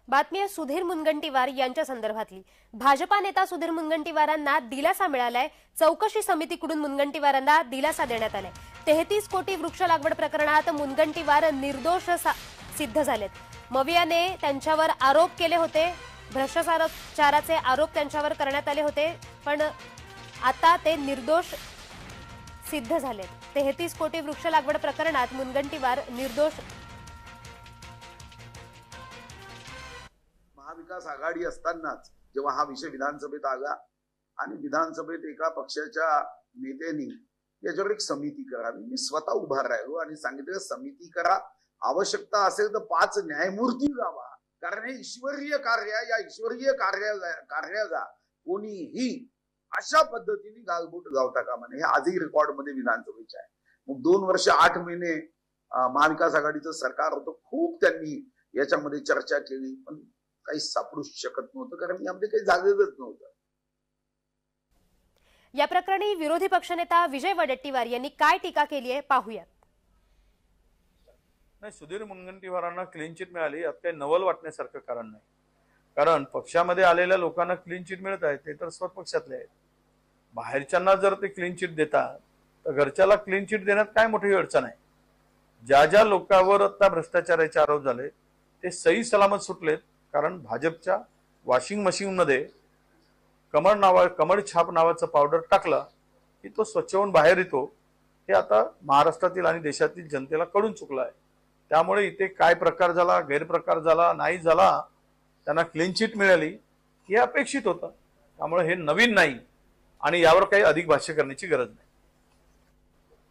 बातमी आहे सुधीर मुनगंटीवार यांच्या संदर्भातली। भाजपा नेता सुधीर मुनगंटीवारांना दिलासा मिळालाय। चौकशी समितीकडून मुनगंटीवारांना दिलासा देण्यात आलाय। 33 कोटी वृक्ष लागवड प्रकरणात मुनगंटीवार निर्दोष सिद्ध झालेत। मवियाने त्यांच्यावर आरोप केले होते, भ्रष्टाचाराचे आरोप त्यांच्यावर करण्यात आले होते, पण आता ते निर्दोष सिद्ध झालेत। 33 कोटी वृक्ष लागवड प्रकरणात मुनगंटीवार निर्दोष। महाविकास आघाडी असतानाच जेव्हा हा विषय विधानसभेत आला आणि विधानसभेत एका पक्षाच्या नेत्यांनी याच्यावर एक समिती करावी, मी स्वतः उभा राहिलो आणि सांगितलं समिती करा, आवश्यकता असेल तर 5 न्यायमूर्ती लावा, कारण हे ईश्वरीय कार्य, या ईश्वरीय कार्याला कोणीही अशा पद्धतीने गालबोट लावता कामा नये। हे आजही रेकॉर्ड मध्ये विधानसभेचे आहे। मग 2 वर्ष 8 महिने महाविकास आघाडीचं सरकार होतं, खूप त्यांनी याच्यामध्ये चर्चा केली, पण काही सापडू शकत नव्हतं, कारण यामध्ये काही झालेलंच नव्हतं। या प्रकरणी विरोधी पक्षनेता विजय वडेट्टीवार यांनी काय टीका केली आहे पाहूयात। नाही, सुधीर मुनगंटीवारांना क्लीन चिट मिळाली, यात काही नवल वाटण्यासारखं कारण नाही। कारण पक्षामध्ये आलेल्या लोकांना क्लीन चिट मिळत आहे ते तर स्वपक्षातले आहेत। बाहेरच्यांना जर ते क्लीन चिट देतात तर घरच्याला क्लीन चिट देण्यात काय मोठी अडचण आहे। ज्या ज्या लोकांवर आता भ्रष्टाचाराचे आरोप झाले ते सही सलामत सुटलेत, कारण भाजपच्या वॉशिंग मशीन मध्ये कमळ छाप नावाचं पावडर टाकला की तो स्वच्छ होऊन बाहेर येतो। हे आता महाराष्ट्रातील आणि देशातील जनतेला कळून चुकलं आहे। त्यामुळे इथे काय प्रकार झाला, गैरप्रकार झाला, नाही झाला, त्यांना क्लीन चिट मिळाली हे अपेक्षित होतं। त्यामुळे हे नवीन नाही आणि यावर काही अधिक भाष्य करण्याची गरज नाही।